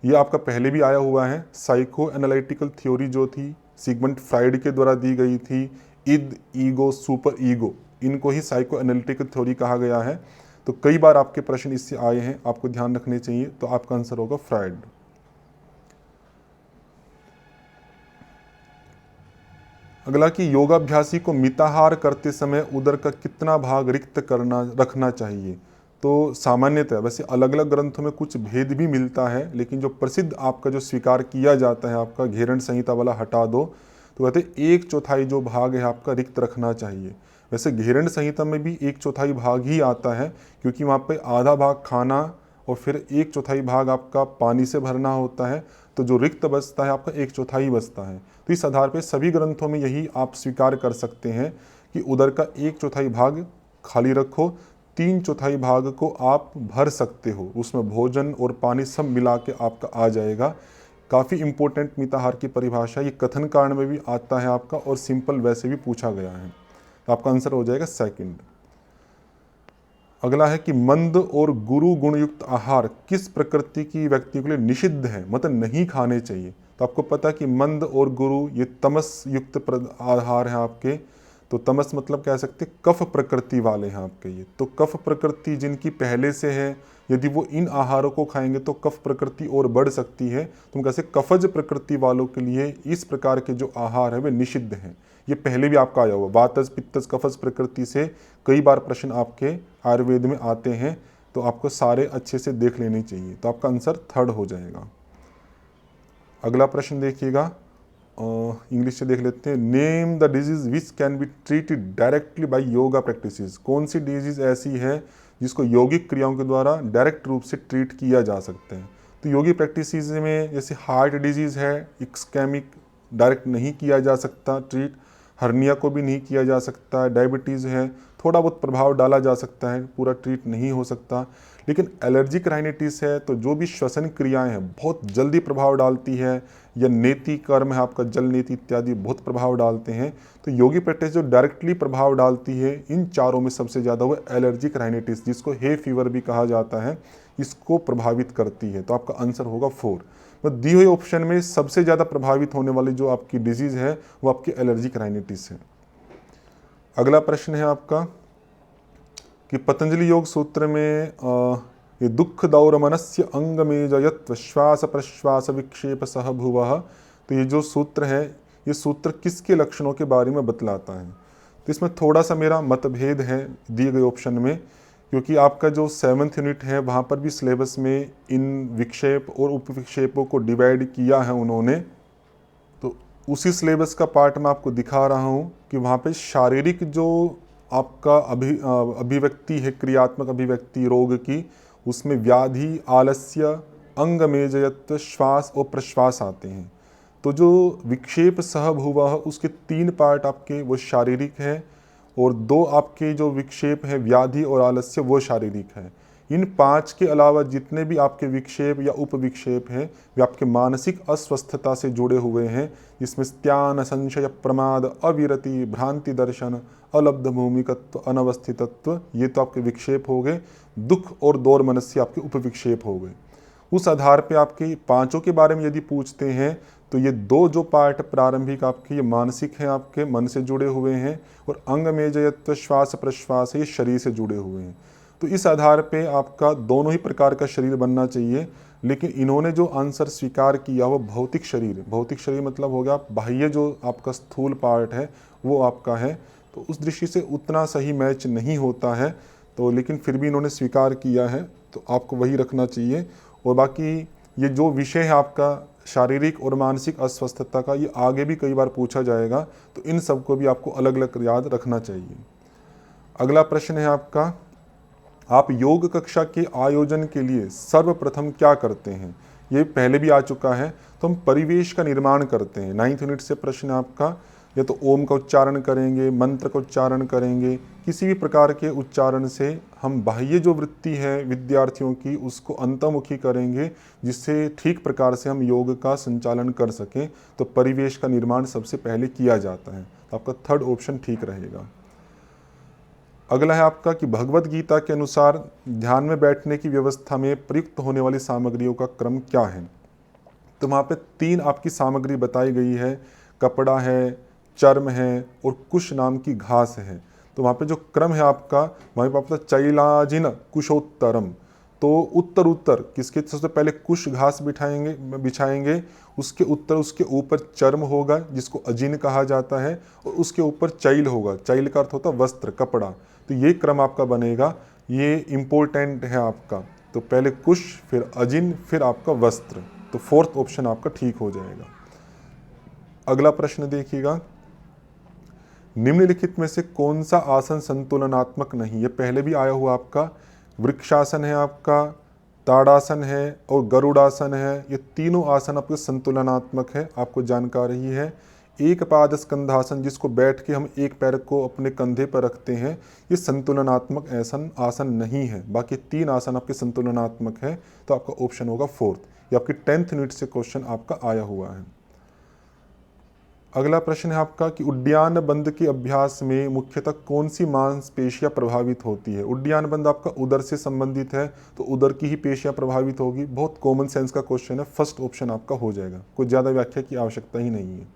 [SPEAKER 1] ये आपका पहले भी आया हुआ है। साइको एनालिटिकल थ्योरी जो थी सिगमंड फ्राइड के द्वारा दी गई थी, इद, ईगो, सुपर ईगो, इनको ही साइको एनालिटिकल थ्योरी कहा गया है। तो कई बार आपके प्रश्न इससे आए हैं, आपको ध्यान रखने चाहिए। तो आपका आंसर होगा फ्राइड। अगला कि योगाभ्यासी को मिताहार करते समय उदर का कितना भाग रिक्त रखना चाहिए? तो सामान्यतः, वैसे अलग अलग ग्रंथों में कुछ भेद भी मिलता है, लेकिन जो प्रसिद्ध आपका जो स्वीकार किया जाता है, आपका घेरण संहिता वाला हटा दो, तो कहते हैं 1/4 जो भाग है आपका रिक्त रखना चाहिए। वैसे घेरण संहिता में भी 1/4 भाग ही आता है, क्योंकि वहाँ पे आधा भाग खाना और फिर 1/4 भाग आपका पानी से भरना होता है। तो जो रिक्त बचता है आपका 1/4 बचता है। तो इस आधार पे सभी ग्रंथों में यही आप स्वीकार कर सकते हैं कि उदर का 1/4 भाग खाली रखो, 3/4 भाग को आप भर सकते हो, उसमें भोजन और पानी सब मिला के आपका आ जाएगा। काफ़ी इंपॉर्टेंट मिताहार की परिभाषा, ये कथन कारण में भी आता है आपका, और सिंपल वैसे भी पूछा गया है। तो आपका आंसर हो जाएगा सेकंड। अगला है कि मंद और गुरु गुणयुक्त आहार किस प्रकृति की व्यक्ति के लिए निषिद्ध है, मतलब नहीं खाने चाहिए? तो आपको पता है कि मंद और गुरु ये तमस युक्त आहार हैं आपके। तो तमस मतलब कह सकते कफ प्रकृति वाले हैं आपके ये। तो कफ प्रकृति जिनकी पहले से है, यदि वो इन आहारों को खाएंगे तो कफ प्रकृति और बढ़ सकती है। तो हम कैसे कफज प्रकृति वालों के लिए इस प्रकार के जो आहार है वे निषिद्ध हैं। ये पहले भी आपका आया हुआ, वातज पित्तज कफज प्रकृति से कई बार प्रश्न आपके आयुर्वेद में आते हैं, तो आपको सारे अच्छे से देख लेने चाहिए। तो आपका आंसर थर्ड हो जाएगा। अगला प्रश्न देखिएगा, इंग्लिश से देख लेते हैं। Name the disease which can be treated directly by yoga practices? कौन सी डिजीज ऐसी है जिसको यौगिक क्रियाओं के द्वारा डायरेक्ट रूप से ट्रीट किया जा सकता है? तो योगी प्रैक्टिसेस में जैसे हार्ट डिजीज़ है, इस्केमिक डायरेक्ट नहीं किया जा सकता ट्रीट, हर्निया को भी नहीं किया जा सकता, डायबिटीज़ है थोड़ा बहुत प्रभाव डाला जा सकता है, पूरा ट्रीट नहीं हो सकता। लेकिन एलर्जिक राइनाइटिस है तो जो भी श्वसन क्रियाएं हैं बहुत जल्दी प्रभाव डालती है, या नेति कर्म है आपका, जल नेति इत्यादि बहुत प्रभाव डालते हैं। तो योगी प्रैक्टिस जो डायरेक्टली प्रभाव डालती है इन चारों में सबसे ज़्यादा वो एलर्जिक राइनाइटिस, जिसको हे फीवर भी कहा जाता है, इसको प्रभावित करती है। तो आपका आंसर होगा 4। दिए हुए ऑप्शन में सबसे ज़्यादा प्रभावित होने वाली जो आपकी डिजीज़ है वो आपकी एलर्जिक राइनाइटिस है। अगला प्रश्न है आपका कि पतंजलि योग सूत्र में ये दुख दौर मनस्य अंग में जयत्व श्वास प्रश्वास विक्षेप सह भुवः, तो ये जो सूत्र है ये सूत्र किसके लक्षणों के बारे में बतलाता है। तो इसमें थोड़ा सा मेरा मतभेद है दिए गए ऑप्शन में, क्योंकि आपका जो 7th यूनिट है वहाँ पर भी सिलेबस में इन विक्षेप और उपविक्षेपों को डिवाइड किया है उन्होंने। तो उसी सिलेबस का पार्ट मैं आपको दिखा रहा हूँ कि वहाँ पे शारीरिक जो आपका अभिव्यक्ति है, क्रियात्मक अभिव्यक्ति रोग की, उसमें व्याधि, आलस्य, अंग मेजयत्व, श्वास और प्रश्वास आते हैं। तो जो विक्षेप सह भुवः उसके 3 पार्ट आपके वो शारीरिक है और 2 आपके जो विक्षेप है व्याधि और आलस्य वो शारीरिक है। इन 5 के अलावा जितने भी आपके विक्षेप या उपविक्षेप हैं वे आपके मानसिक अस्वस्थता से जुड़े हुए हैं, जिसमें त्यान, संशय, प्रमाद, अविरति, भ्रांति दर्शन, अलब्ध भूमिकत्व, अनवस्थितत्व, ये तो आपके विक्षेप हो गए। दुख और दौर मनस्य आपके उपविक्षेप हो गए। उस आधार पे आपके 5 के बारे में यदि पूछते हैं तो ये 2 जो पार्ट प्रारंभिक आपके ये मानसिक हैं, आपके मन से जुड़े हुए हैं, और अंग में जयत्व श्वास प्रश्वास है ये शरीर से जुड़े हुए हैं। तो इस आधार पे आपका दोनों ही प्रकार का शरीर बनना चाहिए, लेकिन इन्होंने जो आंसर स्वीकार किया वो भौतिक शरीर मतलब हो गया बाह्य जो आपका स्थूल पार्ट है वो आपका है। तो उस दृष्टि से उतना सही मैच नहीं होता है, तो लेकिन फिर भी इन्होंने स्वीकार किया है तो आपको वही रखना चाहिए। और बाकी ये जो विषय है आपका शारीरिक और मानसिक अस्वस्थता का, ये आगे भी कई बार पूछा जाएगा, तो इन सब को भी आपको अलग अलग याद रखना चाहिए। अगला प्रश्न है आपका, आप योग कक्षा के आयोजन के लिए सर्वप्रथम क्या करते हैं। ये पहले भी आ चुका है। तो हम परिवेश का निर्माण करते हैं। 9th यूनिट से प्रश्न आपका, या तो ओम का उच्चारण करेंगे, मंत्र का उच्चारण करेंगे, किसी भी प्रकार के उच्चारण से हम बाह्य जो वृत्ति है विद्यार्थियों की उसको अंतर्मुखी करेंगे, जिससे ठीक प्रकार से हम योग का संचालन कर सकें। तो परिवेश का निर्माण सबसे पहले किया जाता है। तो आपका 3rd ऑप्शन ठीक रहेगा। अगला है आपका कि भगवत गीता के अनुसार ध्यान में बैठने की व्यवस्था में प्रयुक्त होने वाली सामग्रियों का क्रम क्या है। तो वहाँ पे 3 आपकी सामग्री बताई गई है, कपड़ा है, चर्म है और कुश नाम की घास है। तो वहाँ पे जो क्रम है आपका, वहीं पर आपका चैलाजिन कुशोत्तरम, तो उत्तर किसके सबसे पहले कुश घास बिछाएंगे, उसके उसके ऊपर चर्म होगा जिसको अजिन कहा जाता है, और उसके ऊपर चैल होगा। चैल का अर्थ होता है वस्त्र, कपड़ा। तो ये क्रम आपका बनेगा, ये इम्पोर्टेंट है आपका। तो पहले कुश, फिर अजिन, फिर आपका वस्त्र। तो 4th ऑप्शन आपका ठीक हो जाएगा। अगला प्रश्न देखिएगा, निम्नलिखित में से कौन सा आसन संतुलनात्मक नहीं। ये पहले भी आया हुआ आपका, वृक्षासन है आपका, ताड़ासन है और गरुड़ासन है। ये तीनों आसन आपके संतुलनात्मक है, आपको जानकारी ही है। एक पाद स्कंधासन, जिसको बैठ के हम एक पैर को अपने कंधे पर रखते हैं, ये संतुलनात्मक आसन नहीं है। बाकी 3 आसन आपके संतुलनात्मक है। तो आपका ऑप्शन होगा 4th। ये आपकी 10th यूनिट से क्वेश्चन आपका आया हुआ है। अगला प्रश्न है आपका कि उड्डयन बंद के अभ्यास में मुख्यतः कौन सी मांसपेशियां प्रभावित होती है। उड्डयन बंद आपका उदर से संबंधित है, तो उदर की ही पेशियां प्रभावित होगी। बहुत कॉमन सेंस का क्वेश्चन है, 1st ऑप्शन आपका हो जाएगा, कोई ज़्यादा व्याख्या की आवश्यकता ही नहीं है।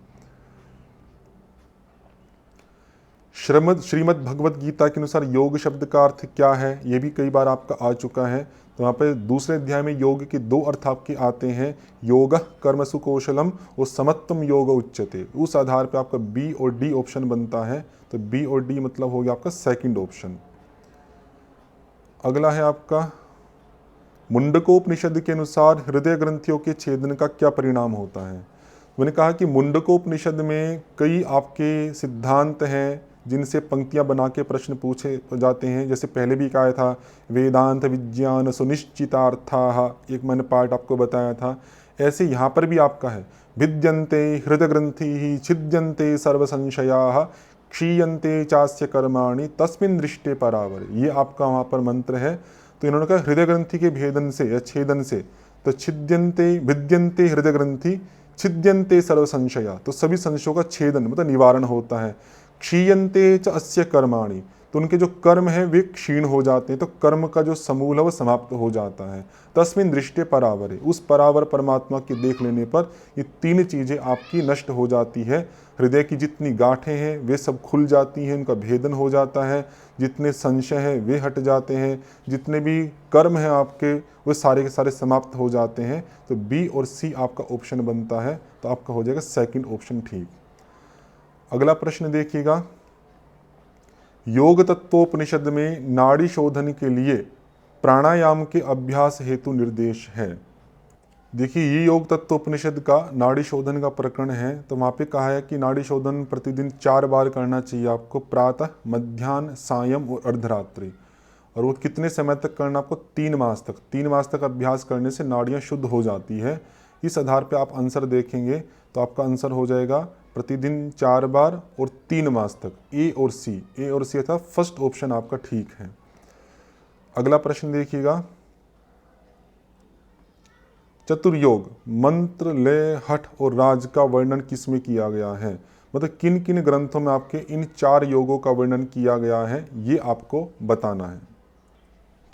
[SPEAKER 1] श्रीमद् भगवत गीता के अनुसार योग शब्द का अर्थ क्या है, ये भी कई बार आपका आ चुका है। तो वहाँ पे दूसरे अध्याय में योग के 2 अर्थ आपके आते हैं, योगः कर्मसु कौशलम और समत्वम योग उच्यते। उस आधार पे आपका बी और डी ऑप्शन बनता है। तो बी और डी मतलब हो गया आपका 2nd ऑप्शन। अगला है आपका, मुंडकोपनिषद के अनुसार हृदय ग्रंथियों के छेदन का क्या परिणाम होता है। मैंने कहा कि मुंडकोपनिषद में कई आपके सिद्धांत हैं जिनसे पंक्तियां बना के प्रश्न पूछे जाते हैं। जैसे पहले भी कहा था, वेदांत विज्ञान सुनिश्चितार्थाः, एक मैंने पार्ट आपको बताया था। ऐसे यहाँ पर भी आपका है, भिद्यन्ते हृदय ग्रंथि छिद्यन्ते सर्व संशयाः क्षीयन्ते चास्य कर्माणि तस्मिन् दृष्टे परावर, ये आपका वहाँ पर मंत्र है। तो इन्होंने कहा हृदय ग्रंथि के भेदन से या छेदन से, तो छिद्यन्ते भिद्यन्ते हृदय ग्रंथि छिद्यन्ते सर्व संशया, तो सभी संशयों का छेदन मतलब निवारण होता है। क्षीयन्ते च अस्य कर्माणि, तो तो उनके जो कर्म है वे क्षीण हो जाते हैं, तो कर्म का जो समूल है वो समाप्त हो जाता है। तस्मिन दृष्टि परावरे, उस परावर परमात्मा के देख लेने पर ये तीन चीज़ें आपकी नष्ट हो जाती है। हृदय की जितनी गांठें हैं वे सब खुल जाती हैं, उनका भेदन हो जाता है, जितने संशय हैं वे हट जाते हैं, जितने भी कर्म हैं आपके वो सारे के सारे समाप्त हो जाते हैं। तो बी और सी आपका ऑप्शन बनता है, तो आपका हो जाएगा सेकंड ऑप्शन ठीक। अगला प्रश्न देखिएगा, योग तत्वोपनिषद में नाड़ी शोधन के लिए प्राणायाम के अभ्यास हेतु निर्देश है। देखिए ये योग तत्वोपनिषद का नाड़ी शोधन का प्रकरण है, तो वहाँ पे कहा है कि नाड़ी शोधन प्रतिदिन 4 बार करना चाहिए आपको, प्रातः, मध्याह्न, सायं और अर्धरात्रि। और वो कितने समय तक करना आपको? 3 मास तक। 3 मास तक अभ्यास करने से नाड़ियाँ शुद्ध हो जाती है। इस आधार पे आप आंसर देखेंगे तो आपका आंसर हो जाएगा प्रतिदिन 4 बार और 3 मास तक, ए और सी अर्थात फर्स्ट ऑप्शन आपका ठीक है। अगला प्रश्न देखिएगा, चतुर्योग मंत्र, लय, हठ और राज का वर्णन किस में किया गया है? मतलब किन किन ग्रंथों में आपके इन 4 योगों का वर्णन किया गया है, ये आपको बताना है।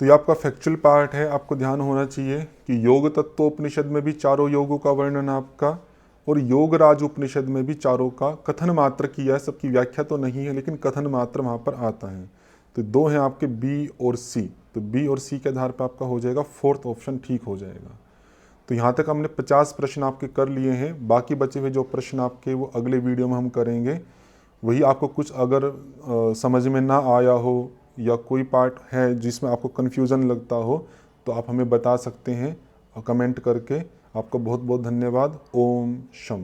[SPEAKER 1] तो ये आपका फैक्चुअल पार्ट है, आपको ध्यान होना चाहिए कि योग तत्वोपनिषद में भी 4 योगों का वर्णन आपका, और योग राज उपनिषद में भी 4 का कथन मात्र किया है, सबकी व्याख्या तो नहीं है लेकिन कथन मात्र वहाँ पर आता है। तो 2 हैं आपके बी और सी, तो बी और सी के आधार पर आपका हो जाएगा फोर्थ ऑप्शन ठीक हो जाएगा। तो यहाँ तक हमने 50 प्रश्न आपके कर लिए हैं, बाकी बचे हुए जो प्रश्न आपके वो अगले वीडियो में हम करेंगे। वही आपको कुछ अगर समझ में ना आया हो या कोई पार्ट है जिसमें आपको कन्फ्यूज़न लगता हो तो आप हमें बता सकते हैं और कमेंट करके। आपका बहुत बहुत धन्यवाद। ओम शम।